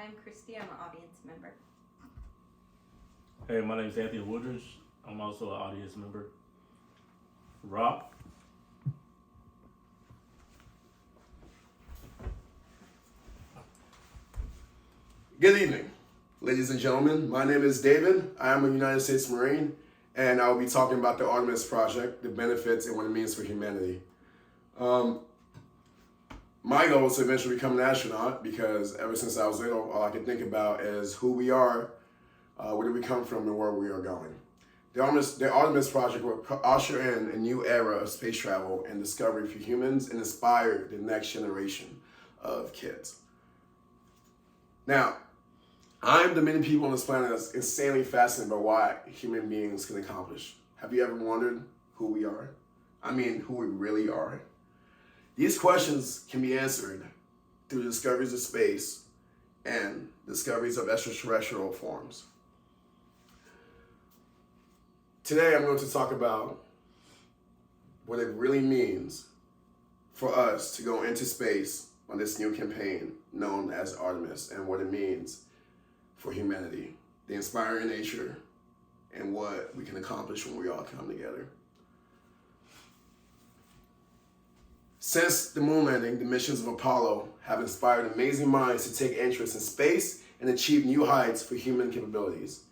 I'm Christy. I'm an audience member. Hey, my name is Anthony Woodridge. I'm also an audience member. Rob? Good evening, ladies and gentlemen. My name is David. I am a United States Marine, and I will be talking about the Artemis project, the benefits, and what it means for humanity. My goal is to eventually become an astronaut because ever since I was little, all I could think about is who we are, where did we come from, and where we are going. The Artemis project will usher in a new era of space travel and discovery for humans and inspire the next generation of kids. Now, I'm the many people on this planet that's insanely fascinated by what human beings can accomplish. Have you ever wondered who we are? I mean, who we really are? These questions can be answered through discoveries of space and discoveries of extraterrestrial forms. Today, I'm going to talk about what it really means for us to go into space on this new campaign known as Artemis, and what it means for humanity, the inspiring nature, and what we can accomplish when we all come together. Since the moon landing, the missions of Apollo have inspired amazing minds to take interest in space and achieve new heights for human capabilities.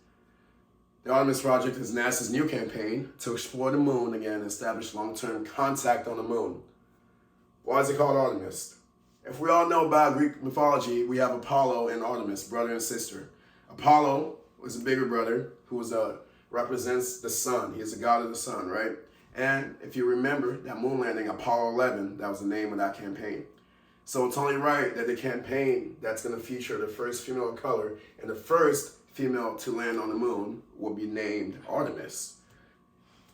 The Artemis project is NASA's new campaign to explore the moon again and establish long-term contact on the moon. Why is it called Artemis? If we all know about Greek mythology, we have Apollo and Artemis, brother and sister. Apollo was a bigger brother who represents the sun. He is the god of the sun, right? And if you remember that moon landing, Apollo 11, that was the name of that campaign. So it's only right that the campaign that's going to feature the first female of color and the first female to land on the moon will be named Artemis.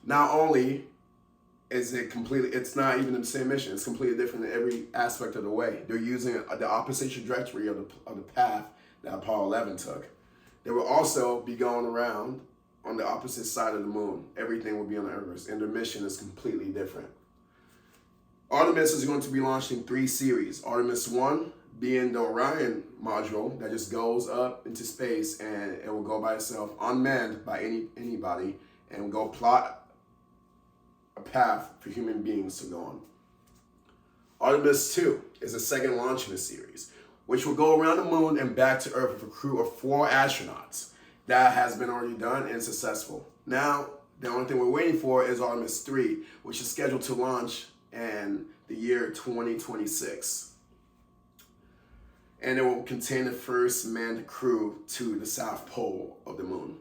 Not only is it completely, it's not even the same mission, it's completely different in every aspect of the way. They're using the opposite trajectory of the path that Apollo 11 took. They will also be going around on the opposite side of the moon. Everything will be on the Earth, and their mission is completely different. Artemis is going to be launched in 3 series. Artemis 1 being the Orion module that just goes up into space, and it will go by itself, unmanned by anybody, and go plot a path for human beings to go on. Artemis 2 is the second launch in the series, which will go around the moon and back to Earth with a crew of 4 astronauts. That has been already done and successful. Now, the only thing we're waiting for is Artemis 3, which is scheduled to launch in the year 2026. And it will contain the first manned crew to the South Pole of the moon.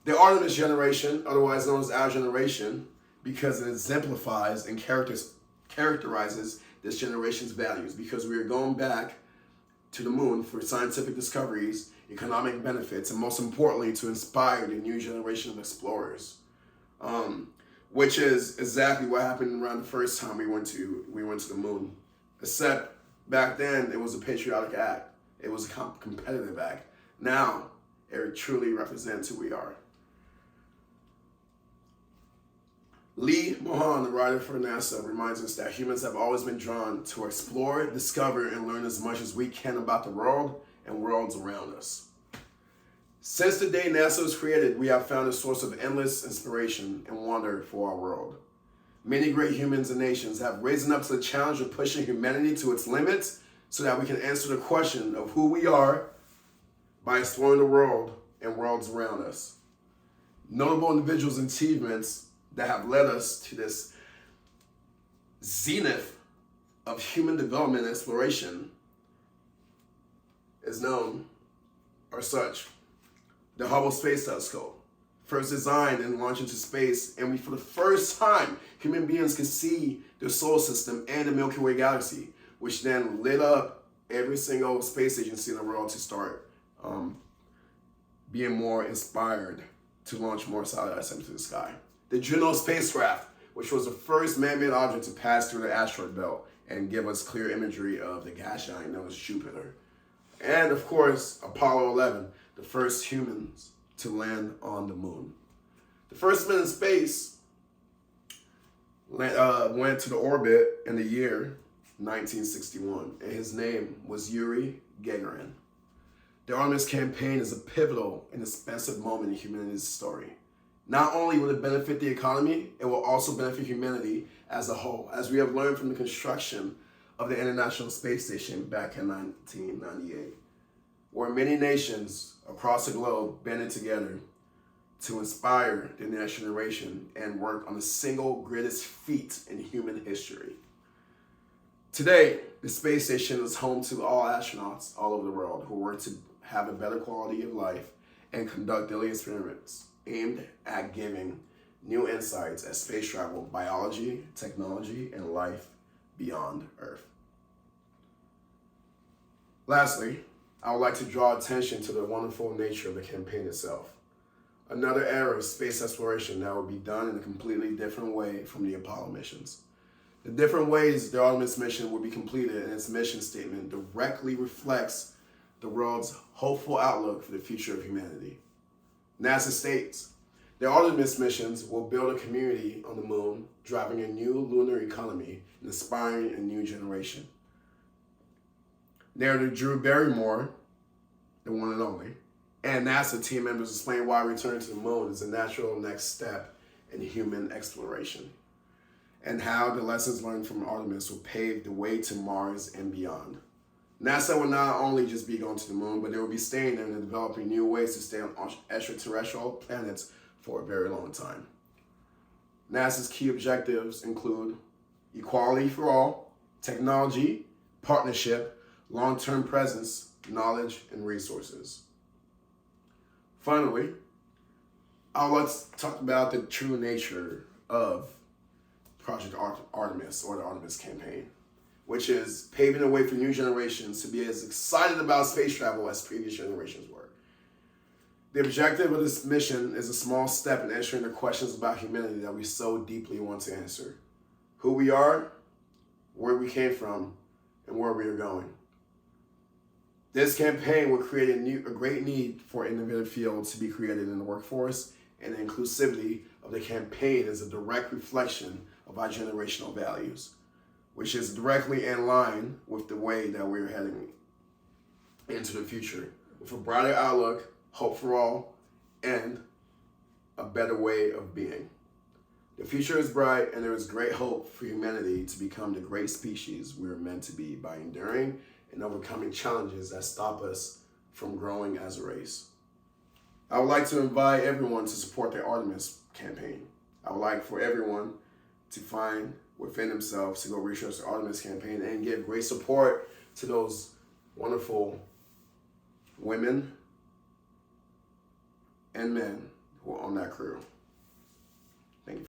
The Artemis generation, otherwise known as our generation, because it exemplifies and characterizes this generation's values, because we are going back to the moon for scientific discoveries, economic benefits, and most importantly, to inspire the new generation of explorers, which is exactly what happened around the first time we went to the moon. Except back then, it was a patriotic act. It was a competitive act. Now, it truly represents who we are. Lee Mohan, the writer for NASA, reminds us that humans have always been drawn to explore, discover, and learn as much as we can about the world and worlds around us. Since the day NASA was created, we have found a source of endless inspiration and wonder for our world. Many great humans and nations have risen up to the challenge of pushing humanity to its limits so that we can answer the question of who we are by exploring the world and worlds around us. Notable individuals and achievements that have led us to this zenith of human development and exploration are such. The Hubble Space Telescope, first designed and launched into space, and for the first time, human beings could see the solar system and the Milky Way galaxy, which then lit up every single space agency in the world to start being more inspired to launch more satellites into the sky. The Juno spacecraft, which was the first man-made object to pass through the asteroid belt and give us clear imagery of the gas giant known as Jupiter. And of course, Apollo 11, the first humans to land on the moon. The first man in space went to the orbit in the year 1961, and his name was Yuri Gagarin. The Artemis campaign is a pivotal and expensive moment in humanity's story. Not only will it benefit the economy, it will also benefit humanity as a whole, as we have learned from the construction of the International Space Station back in 1998, where many nations across the globe banded together to inspire the next generation and work on the single greatest feat in human history. Today, the space station is home to all astronauts all over the world who work to have a better quality of life and conduct daily experiments aimed at giving new insights at space travel, biology, technology, and life beyond Earth. Lastly, I would like to draw attention to the wonderful nature of the campaign itself. Another era of space exploration that will be done in a completely different way from the Apollo missions. The different ways the Artemis mission will be completed and its mission statement directly reflects the world's hopeful outlook for the future of humanity. NASA states, the Artemis missions will build a community on the moon, driving a new lunar economy and inspiring a new generation. Narrator Drew Barrymore, the one and only, and NASA team members explain why returning to the moon is a natural next step in human exploration, and how the lessons learned from Artemis will pave the way to Mars and beyond. NASA will not only just be going to the moon, but they will be staying there and developing new ways to stay on extraterrestrial planets for a very long time. NASA's key objectives include equality for all, technology, partnership, long-term presence, knowledge, and resources. Finally, I would like to talk about the true nature of Project Artemis, or the Artemis campaign, which is paving the way for new generations to be as excited about space travel as previous generations were. The objective of this mission is a small step in answering the questions about humanity that we so deeply want to answer. Who we are, where we came from, and where we are going. This campaign will create a great need for innovative fields to be created in the workforce, and the inclusivity of the campaign is a direct reflection of our generational values, which is directly in line with the way that we're heading into the future, with a brighter outlook, hope for all, and a better way of being. The future is bright, and there is great hope for humanity to become the great species we are meant to be by enduring and overcoming challenges that stop us from growing as a race. I would like to invite everyone to support the Artemis campaign. I would like for everyone to find within themselves to go research the Artemis campaign and give great support to those wonderful women and men who are on that crew.